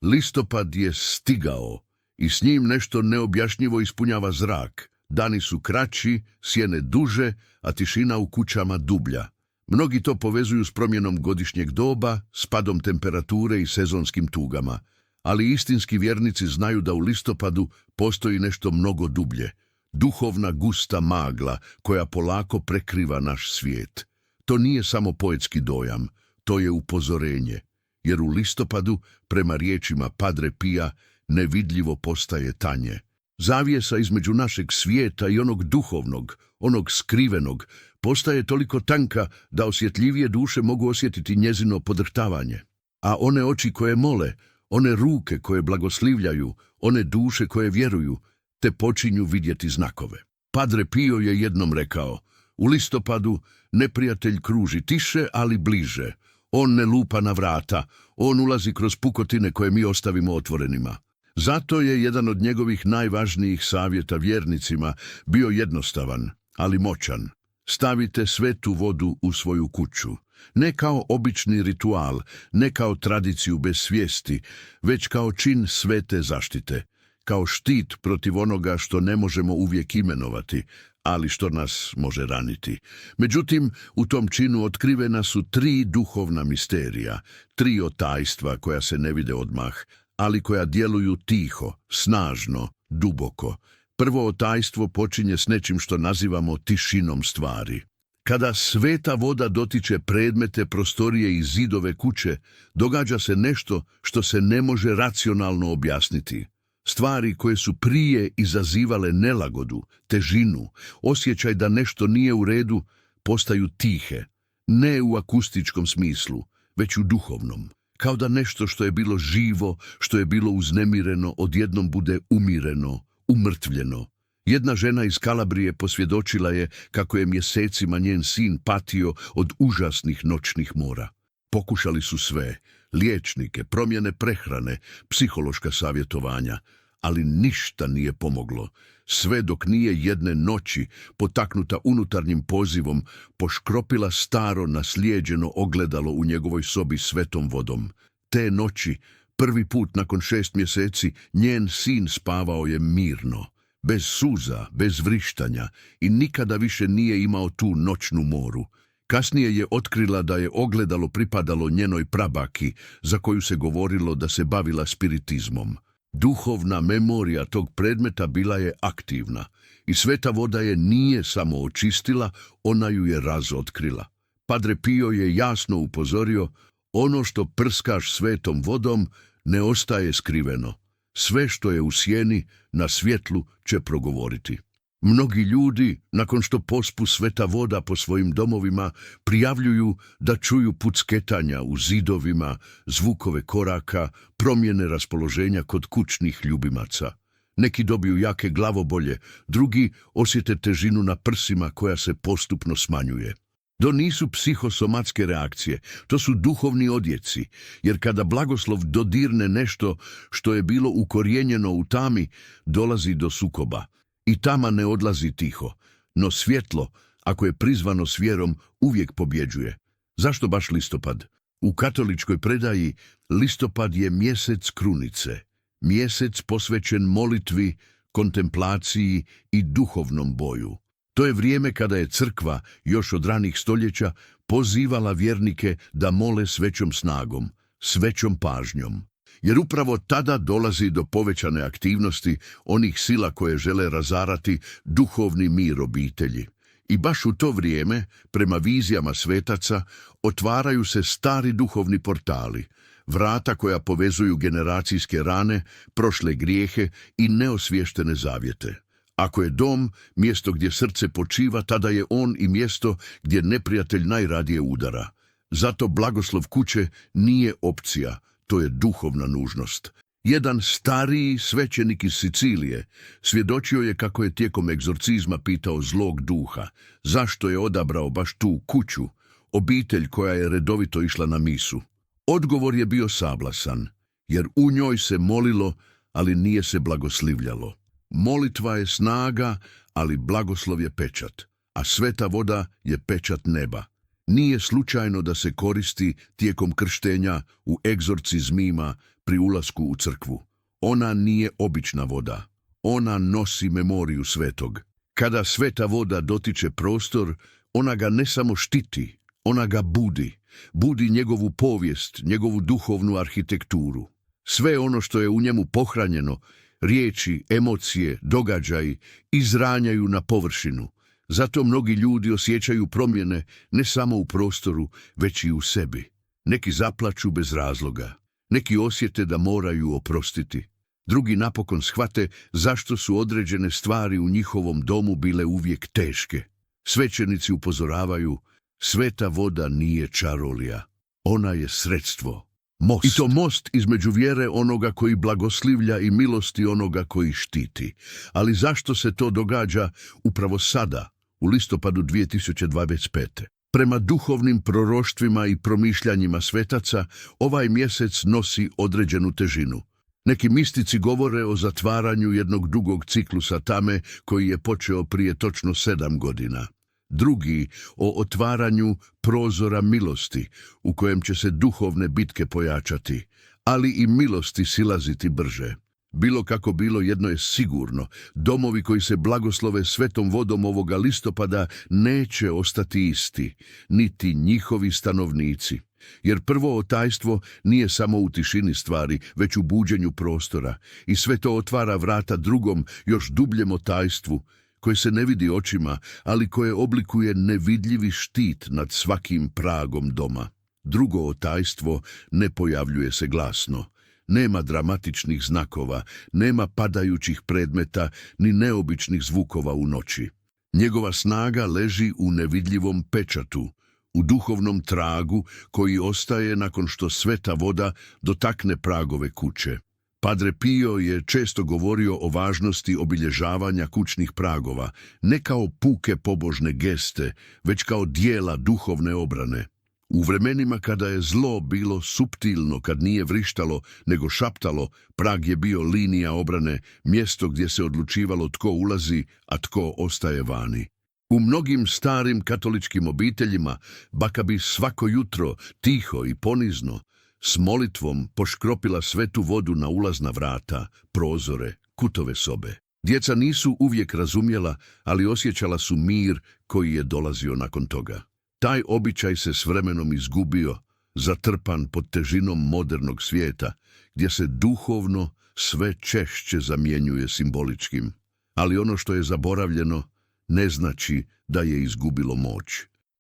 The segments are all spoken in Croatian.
Listopad je stigao i s njim nešto neobjašnjivo ispunjava zrak. Dani su kraći, sjene duže, a tišina u kućama dublja. Mnogi to povezuju s promjenom godišnjeg doba, s padom temperature i sezonskim tugama. Ali istinski vjernici znaju da u listopadu postoji nešto mnogo dublje. Duhovna gusta magla koja polako prekriva naš svijet. To nije samo poetski dojam, to je upozorenje. Jer u listopadu, prema riječima Padre Pija, nevidljivo postaje tanje. Zavjesa između našeg svijeta i onog duhovnog, onog skrivenog, postaje toliko tanka da osjetljivije duše mogu osjetiti njezino podrhtavanje. A one oči koje mole, one ruke koje blagoslivljaju, one duše koje vjeruju, te počinju vidjeti znakove. Padre Pio je jednom rekao, u listopadu neprijatelj kruži tiše, ali bliže. On ne lupa na vrata, on ulazi kroz pukotine koje mi ostavimo otvorenima. Zato je jedan od njegovih najvažnijih savjeta vjernicima bio jednostavan, ali moćan. Stavite svetu vodu u svoju kuću. Ne kao obični ritual, ne kao tradiciju bez svijesti, već kao čin svete zaštite. Kao štit protiv onoga što ne možemo uvijek imenovati, ali što nas može raniti. Međutim, u tom činu otkrivena su 3 duhovna misterija, 3 tajstva koja se ne vide odmah, ali koja djeluju tiho, snažno, duboko. Prvo tajstvo počinje s nečim što nazivamo tišinom stvari. Kada sveta voda dotiče predmete, prostorije i zidove kuće, događa se nešto što se ne može racionalno objasniti. Stvari koje su prije izazivale nelagodu, težinu, osjećaj da nešto nije u redu, postaju tihe, ne u akustičkom smislu, već u duhovnom. Kao da nešto što je bilo živo, što je bilo uznemireno, odjednom bude umireno, umrtvljeno. Jedna žena iz Kalabrije posvjedočila je kako je mjesecima njen sin patio od užasnih noćnih mora. Pokušali su sve, liječnike, promjene prehrane, psihološka savjetovanja, ali ništa nije pomoglo. Sve dok nije jedne noći, potaknuta unutarnjim pozivom, poškropila staro naslijeđeno ogledalo u njegovoj sobi svetom vodom. Te noći, prvi put nakon 6 mjeseci, njen sin spavao je mirno, bez suza, bez vrištanja i nikada više nije imao tu noćnu moru. Kasnije je otkrila da je ogledalo pripadalo njenoj prabaki, za koju se govorilo da se bavila spiritizmom. Duhovna memorija tog predmeta bila je aktivna i sveta voda je nije samo očistila, ona ju je razotkrila. Padre Pio je jasno upozorio, ono što prskaš svetom vodom ne ostaje skriveno. Sve što je u sjeni, na svjetlu će progovoriti. Mnogi ljudi, nakon što pospu sveta voda po svojim domovima, prijavljuju da čuju pucketanja u zidovima, zvukove koraka, promjene raspoloženja kod kućnih ljubimaca. Neki dobiju jake glavobolje, drugi osjete težinu na prsima koja se postupno smanjuje. To nisu psihosomatske reakcije, to su duhovni odjeci, jer kada blagoslov dodirne nešto što je bilo ukorijenjeno u tami, dolazi do sukoba. I tama ne odlazi tiho, no svjetlo, ako je prizvano s vjerom, uvijek pobjeđuje. Zašto baš listopad? U katoličkoj predaji listopad je mjesec krunice, mjesec posvećen molitvi, kontemplaciji i duhovnom boju. To je vrijeme kada je crkva, još od ranih stoljeća, pozivala vjernike da mole s većom snagom, s većom pažnjom. Jer upravo tada dolazi do povećane aktivnosti onih sila koje žele razarati duhovni mir obitelji. I baš u to vrijeme, prema vizijama svetaca, otvaraju se stari duhovni portali, vrata koja povezuju generacijske rane, prošle grijehe i neosvještene zavjete. Ako je dom mjesto gdje srce počiva, tada je on i mjesto gdje neprijatelj najradije udara. Zato blagoslov kuće nije opcija, to je duhovna nužnost. Jedan stariji svećenik iz Sicilije svjedočio je kako je tijekom egzorcizma pitao zlog duha zašto je odabrao baš tu kuću, obitelj koja je redovito išla na misu. Odgovor je bio sablasan, jer u njoj se molilo, ali nije se blagoslivljalo. Molitva je snaga, ali blagoslov je pečat, a sveta voda je pečat neba. Nije slučajno da se koristi tijekom krštenja, u egzorcizmima, pri ulasku u crkvu. Ona nije obična voda. Ona nosi memoriju svetog. Kada sveta voda dotiče prostor, ona ga ne samo štiti, ona ga budi. Budi njegovu povijest, njegovu duhovnu arhitekturu. Sve ono što je u njemu pohranjeno, riječi, emocije, događaji, izranjaju na površinu. Zato mnogi ljudi osjećaju promjene ne samo u prostoru, već i u sebi. Neki zaplaču bez razloga. Neki osjete da moraju oprostiti. Drugi napokon shvate zašto su određene stvari u njihovom domu bile uvijek teške. Svećenici upozoravaju, sveta voda nije čarolija. Ona je sredstvo. Most. I to most između vjere onoga koji blagoslivlja i milosti onoga koji štiti. Ali zašto se to događa upravo sada, u listopadu 2025. Prema duhovnim proroštvima i promišljanjima svetaca, ovaj mjesec nosi određenu težinu. Neki mistici govore o zatvaranju jednog dugog ciklusa tame koji je počeo prije točno 7 godina. Drugi o otvaranju prozora milosti u kojem će se duhovne bitke pojačati, ali i milosti silaziti brže. Bilo kako bilo, jedno je sigurno, domovi koji se blagoslove svetom vodom ovoga listopada neće ostati isti, niti njihovi stanovnici. Jer prvo otajstvo nije samo u tišini stvari, već u buđenju prostora, i sve to otvara vrata drugom, još dubljem otajstvu, koje se ne vidi očima, ali koje oblikuje nevidljivi štit nad svakim pragom doma. Drugo otajstvo ne pojavljuje se glasno. Nema dramatičnih znakova, nema padajućih predmeta, ni neobičnih zvukova u noći. Njegova snaga leži u nevidljivom pečatu, u duhovnom tragu koji ostaje nakon što sveta voda dotakne pragove kuće. Padre Pio je često govorio o važnosti obilježavanja kućnih pragova, ne kao puke pobožne geste, već kao dijela duhovne obrane. U vremenima kada je zlo bilo suptilno, kad nije vrištalo, nego šaptalo, prag je bio linija obrane, mjesto gdje se odlučivalo tko ulazi, a tko ostaje vani. U mnogim starim katoličkim obiteljima baka bi svako jutro, tiho i ponizno, s molitvom poškropila svetu vodu na ulazna vrata, prozore, kutove sobe. Djeca nisu uvijek razumjela, ali osjećala su mir koji je dolazio nakon toga. Taj običaj se s vremenom izgubio, zatrpan pod težinom modernog svijeta, gdje se duhovno sve češće zamjenjuje simboličkim. Ali ono što je zaboravljeno ne znači da je izgubilo moć.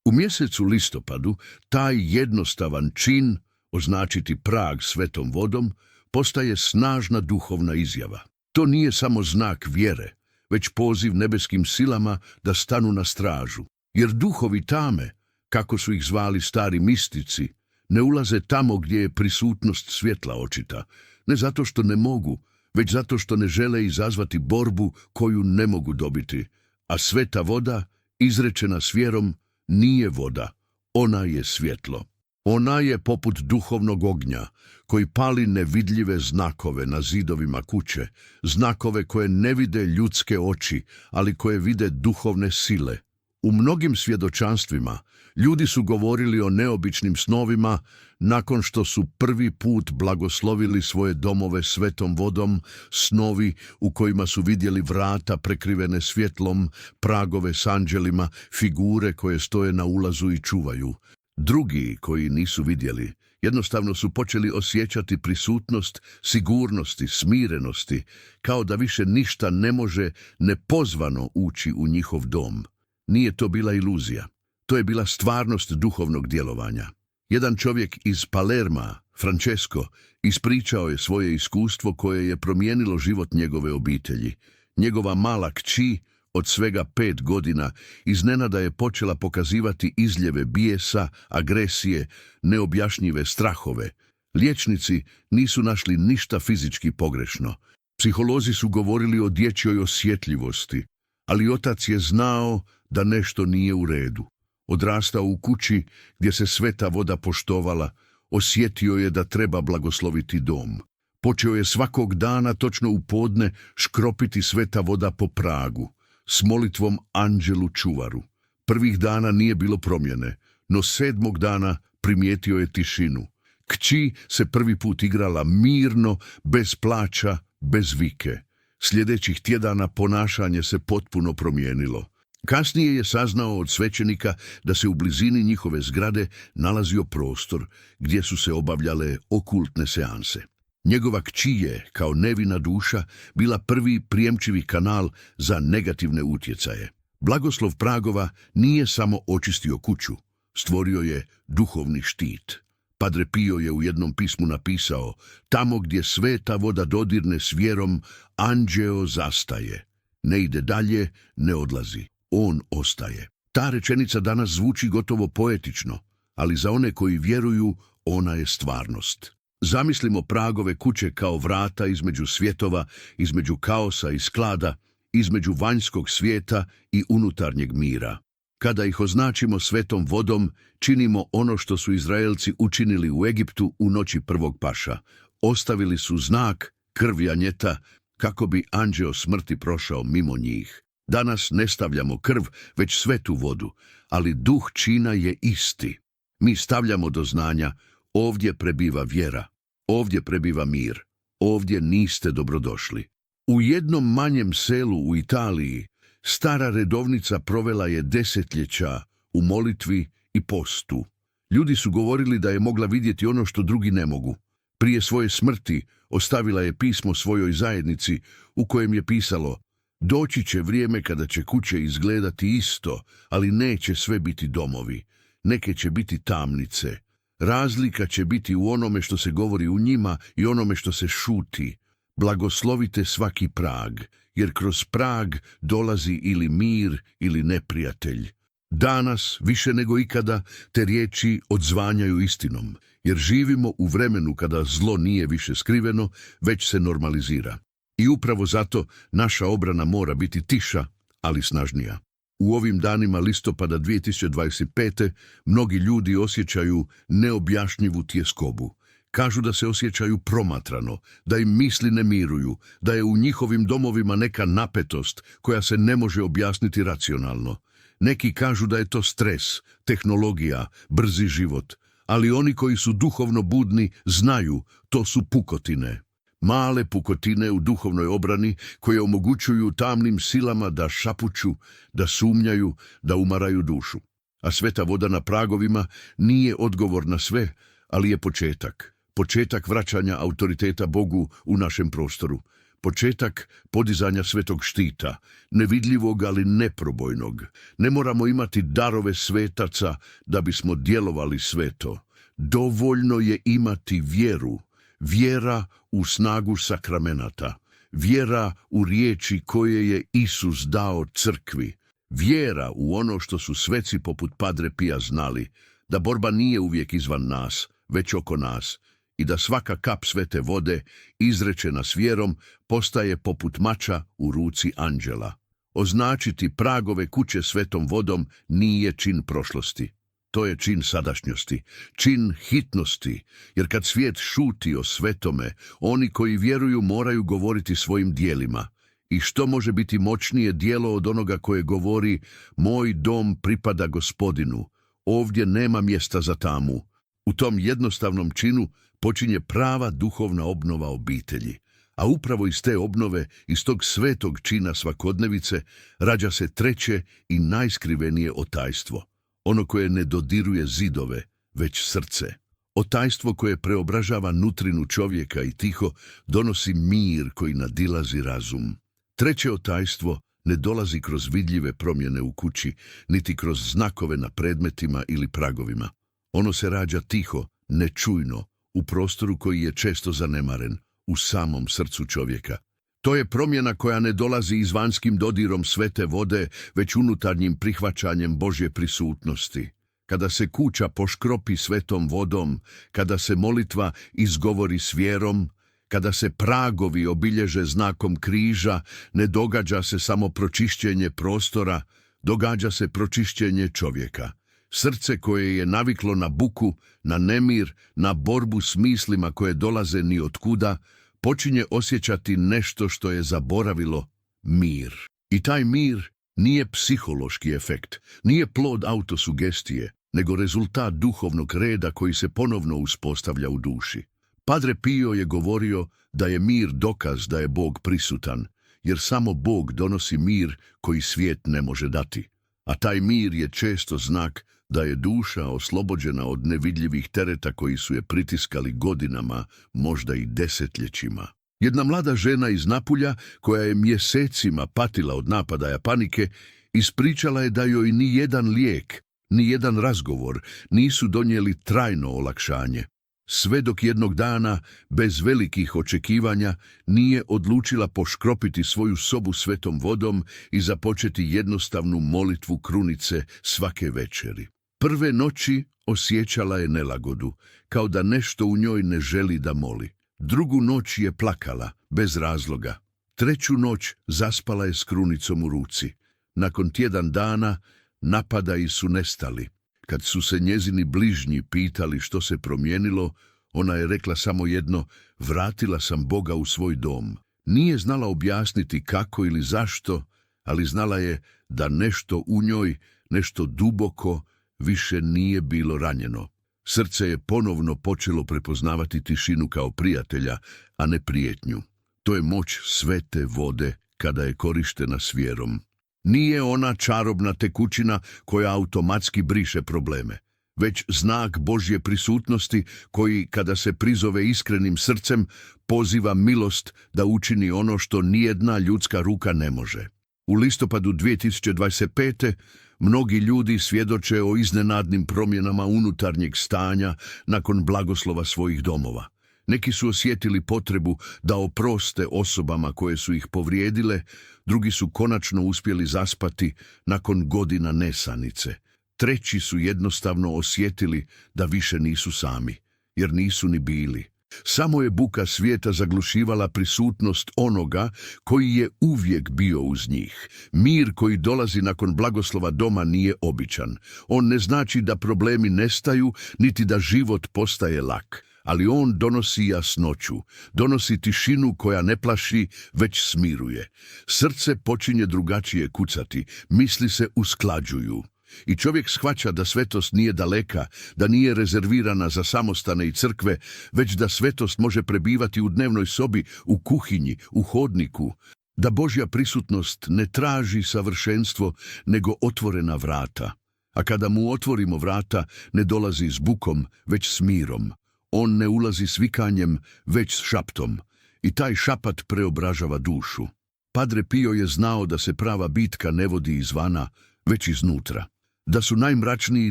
U mjesecu listopadu taj jednostavan čin, označiti prag svetom vodom, postaje snažna duhovna izjava. To nije samo znak vjere, već poziv nebeskim silama da stanu na stražu. Jer duhovi tame, kako su ih zvali stari mistici, ne ulaze tamo gdje je prisutnost svjetla očita, ne zato što ne mogu, već zato što ne žele izazvati borbu koju ne mogu dobiti. A sveta voda, izrečena s vjerom, nije voda, ona je svjetlo. Ona je poput duhovnog ognja, koji pali nevidljive znakove na zidovima kuće, znakove koje ne vide ljudske oči, ali koje vide duhovne sile. U mnogim svjedočanstvima ljudi su govorili o neobičnim snovima nakon što su prvi put blagoslovili svoje domove svetom vodom, snovi u kojima su vidjeli vrata prekrivene svjetlom, pragove s anđelima, figure koje stoje na ulazu i čuvaju. Drugi, koji nisu vidjeli, jednostavno su počeli osjećati prisutnost sigurnosti, smirenosti, kao da više ništa ne može nepozvano ući u njihov dom. Nije to bila iluzija, to je bila stvarnost duhovnog djelovanja. Jedan čovjek iz Palerma, Francesco, ispričao je svoje iskustvo koje je promijenilo život njegove obitelji. Njegova mala kći, od svega 5 godina, iznenada je počela pokazivati izljeve bijesa, agresije, neobjašnjive strahove. Liječnici nisu našli ništa fizički pogrešno. Psiholozi su govorili o dječjoj osjetljivosti, ali otac je znao da nešto nije u redu. Odrastao u kući gdje se sveta voda poštovala, osjetio je da treba blagosloviti dom. Počeo je svakog dana točno u podne škropiti sveta voda po pragu, s molitvom anđelu čuvaru. Prvih dana nije bilo promjene, no 7. dana primijetio je tišinu. Kći se prvi put igrala mirno, bez plaća, bez vike. Sljedećih tjedana ponašanje se potpuno promijenilo. Kasnije je saznao od svećenika da se u blizini njihove zgrade nalazio prostor gdje su se obavljale okultne seanse. Njegova kći je, kao nevina duša, bila prvi prijemčivi kanal za negativne utjecaje. Blagoslov Pragova nije samo očistio kuću, stvorio je duhovni štit. Padre Pio je u jednom pismu napisao: tamo gdje sveta voda dodirne s vjerom, anđeo zastaje. Ne ide dalje, ne odlazi. On ostaje. Ta rečenica danas zvuči gotovo poetično, ali za one koji vjeruju, ona je stvarnost. Zamislimo Pragove kuće kao vrata između svjetova, između kaosa i sklada, između vanjskog svijeta i unutarnjeg mira. Kada ih označimo svetom vodom, činimo ono što su Izraelci učinili u Egiptu u noći prvog paša. Ostavili su znak, krv janjeta, kako bi anđeo smrti prošao mimo njih. Danas ne stavljamo krv, već svetu vodu, ali duh čina je isti. Mi stavljamo do znanja: ovdje prebiva vjera, ovdje prebiva mir, ovdje niste dobrodošli. U jednom manjem selu u Italiji stara redovnica provela je desetljeća u molitvi i postu. Ljudi su govorili da je mogla vidjeti ono što drugi ne mogu. Prije svoje smrti ostavila je pismo svojoj zajednici u kojem je pisalo: doći će vrijeme kada će kuće izgledati isto, ali neće sve biti domovi. Neke će biti tamnice. Razlika će biti u onome što se govori u njima i onome što se šuti. Blagoslovite svaki prag, jer kroz prag dolazi ili mir ili neprijatelj. Danas, više nego ikada, te riječi odzvanjaju istinom, jer živimo u vremenu kada zlo nije više skriveno, već se normalizira. I upravo zato naša obrana mora biti tiša, ali snažnija. U ovim danima listopada 2025. mnogi ljudi osjećaju neobjašnjivu tjeskobu. Kažu da se osjećaju promatrano, da im misli ne miruju, da je u njihovim domovima neka napetost koja se ne može objasniti racionalno. Neki kažu da je to stres, tehnologija, brzi život, ali oni koji su duhovno budni znaju, to su pukotine. Male pukotine u duhovnoj obrani koje omogućuju tamnim silama da šapuću, da sumnjaju, da umaraju dušu. A sveta voda na pragovima nije odgovor na sve, ali je početak. Početak vraćanja autoriteta Bogu u našem prostoru. Početak podizanja svetog štita, nevidljivog ali neprobojnog. Ne moramo imati darove svetaca da bismo djelovali sveto. Dovoljno je imati vjeru. Vjera u snagu sakramenata. Vjera u riječi koje je Isus dao crkvi. Vjera u ono što su sveci poput Padre Pija znali, da borba nije uvijek izvan nas, već oko nas, i da svaka kap svete vode, izrečena s vjerom, postaje poput mača u ruci anđela. Označiti pragove kuće svetom vodom nije čin prošlosti. To je čin sadašnjosti, čin hitnosti, jer kad svijet šuti o svetome, oni koji vjeruju moraju govoriti svojim dijelima. I što može biti moćnije djelo od onoga koje govori: moj dom pripada Gospodinu, ovdje nema mjesta za tamu. U tom jednostavnom činu počinje prava duhovna obnova obitelji. A upravo iz te obnove, iz tog svetog čina svakodnevice, rađa se treće i najskrivenije otajstvo. Ono koje ne dodiruje zidove, već srce. Otajstvo koje preobražava nutrinu čovjeka i tiho donosi mir koji nadilazi razum. Treće otajstvo ne dolazi kroz vidljive promjene u kući, niti kroz znakove na predmetima ili pragovima. Ono se rađa tiho, nečujno, u prostoru koji je često zanemaren, u samom srcu čovjeka. To je promjena koja ne dolazi izvanskim dodirom svete vode, već unutarnjim prihvaćanjem Božje prisutnosti. Kada se kuća poškropi svetom vodom, kada se molitva izgovori s vjerom, kada se pragovi obilježe znakom križa, ne događa se samo pročišćenje prostora, događa se pročišćenje čovjeka. Srce koje je naviklo na buku, na nemir, na borbu s mislima koje dolaze ni od kuda, počinje osjećati nešto što je zaboravilo: mir. I taj mir nije psihološki efekt, nije plod autosugestije, nego rezultat duhovnog reda koji se ponovno uspostavlja u duši. Padre Pio je govorio da je mir dokaz da je Bog prisutan, jer samo Bog donosi mir koji svijet ne može dati. A taj mir je često znak da je duša oslobođena od nevidljivih tereta koji su je pritiskali godinama, možda i desetljećima. Jedna mlada žena iz Napulja, koja je mjesecima patila od napadaja panike, ispričala je da joj ni jedan lijek, ni jedan razgovor nisu donijeli trajno olakšanje. Sve dok jednog dana, bez velikih očekivanja, nije odlučila poškropiti svoju sobu svetom vodom i započeti jednostavnu molitvu krunice svake večeri. Prve noći osjećala je nelagodu, kao da nešto u njoj ne želi da moli. Drugu noć je plakala, bez razloga. Treću noć zaspala je s krunicom u ruci. Nakon tjedan dana napadaji su nestali. Kad su se njezini bližnji pitali što se promijenilo, ona je rekla samo jedno: vratila sam Boga u svoj dom. Nije znala objasniti kako ili zašto, ali znala je da nešto u njoj, nešto duboko, više nije bilo ranjeno. Srce je ponovno počelo prepoznavati tišinu kao prijatelja, a ne prijetnju. To je moć svete vode kada je korištena s vjerom. Nije ona čarobna tekućina koja automatski briše probleme, već znak Božje prisutnosti koji, kada se prizove iskrenim srcem, poziva milost da učini ono što nijedna ljudska ruka ne može. U listopadu 2025. mnogi ljudi svjedoče o iznenadnim promjenama unutarnjeg stanja nakon blagoslova svojih domova. Neki su osjetili potrebu da oproste osobama koje su ih povrijedile, drugi su konačno uspjeli zaspati nakon godina nesanice. Treći su jednostavno osjetili da više nisu sami, jer nisu ni bili. Samo je buka svijeta zaglušivala prisutnost onoga koji je uvijek bio uz njih. Mir koji dolazi nakon blagoslova doma nije običan. On ne znači da problemi nestaju, niti da život postaje lak. Ali on donosi jasnoću, donosi tišinu koja ne plaši, već smiruje. Srce počinje drugačije kucati, misli se usklađuju. I čovjek shvaća da svetost nije daleka, da nije rezervirana za samostane i crkve, već da svetost može prebivati u dnevnoj sobi, u kuhinji, u hodniku. Da Božja prisutnost ne traži savršenstvo, nego otvorena vrata. A kada mu otvorimo vrata, ne dolazi s bukom, već s mirom. On ne ulazi s vikanjem, već s šaptom. I taj šapat preobražava dušu. Padre Pio je znao da se prava bitka ne vodi izvana, već iznutra. Da su najmračniji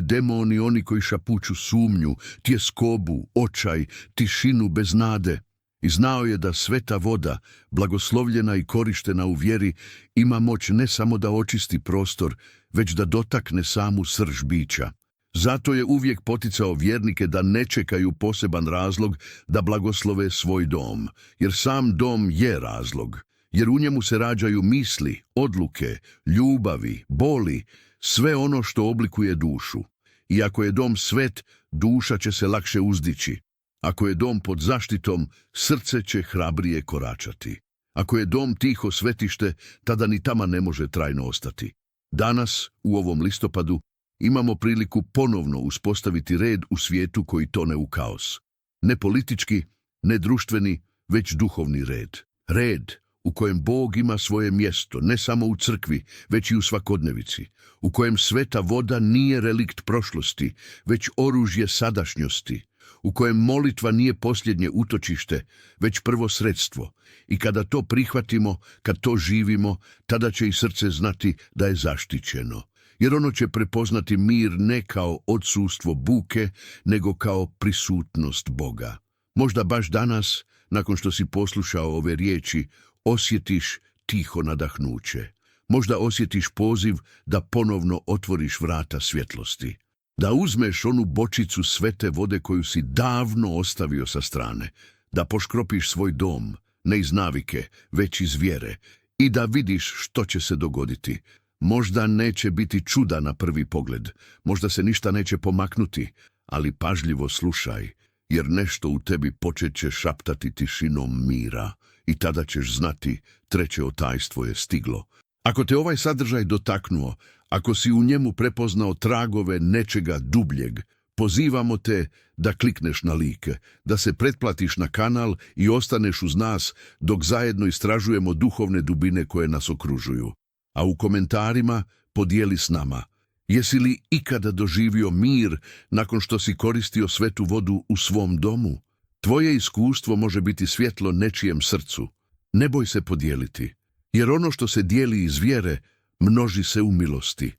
demoni oni koji šapuću sumnju, tjeskobu, očaj, tišinu bez nade. I znao je da sveta voda, blagoslovljena i korištena u vjeri, ima moć ne samo da očisti prostor, već da dotakne samu srž bića. Zato je uvijek poticao vjernike da ne čekaju poseban razlog da blagoslove svoj dom, jer sam dom je razlog, jer u njemu se rađaju misli, odluke, ljubavi, boli, sve ono što oblikuje dušu. I ako je dom svet, duša će se lakše uzdići. Ako je dom pod zaštitom, srce će hrabrije koračati. Ako je dom tiho svetište, tada ni tama ne može trajno ostati. Danas, u ovom listopadu, imamo priliku ponovno uspostaviti red u svijetu koji tone u kaos. Ne politički, ne društveni, već duhovni red. Red u kojem Bog ima svoje mjesto, ne samo u crkvi, već i u svakodnevici. U kojem sveta voda nije relikt prošlosti, već oružje sadašnjosti. U kojem molitva nije posljednje utočište, već prvo sredstvo. I kada to prihvatimo, kad to živimo, tada će i srce znati da je zaštićeno. Jer ono će prepoznati mir ne kao odsustvo buke, nego kao prisutnost Boga. Možda baš danas, nakon što si poslušao ove riječi, osjetiš tiho nadahnuće. Možda osjetiš poziv da ponovno otvoriš vrata svjetlosti. Da uzmeš onu bočicu svete vode koju si davno ostavio sa strane. Da poškropiš svoj dom, ne iz navike, već iz vjere. I da vidiš što će se dogoditi. Možda neće biti čuda na prvi pogled, možda se ništa neće pomaknuti, ali pažljivo slušaj, jer nešto u tebi počet će šaptati tišinom mira i tada ćeš znati treće otajstvo je stiglo. Ako te ovaj sadržaj dotaknuo, Ako si u njemu prepoznao tragove nečega dubljeg, pozivamo te da klikneš na lik, da se pretplatiš na kanal i ostaneš uz nas dok zajedno istražujemo duhovne dubine koje nas okružuju. A u komentarima podijeli s nama. Jesi li ikada doživio mir nakon što si koristio svetu vodu u svom domu? Tvoje iskustvo može biti svjetlo nečijem srcu. Ne boj se podijeliti, jer ono što se dijeli iz vjere množi se u milosti.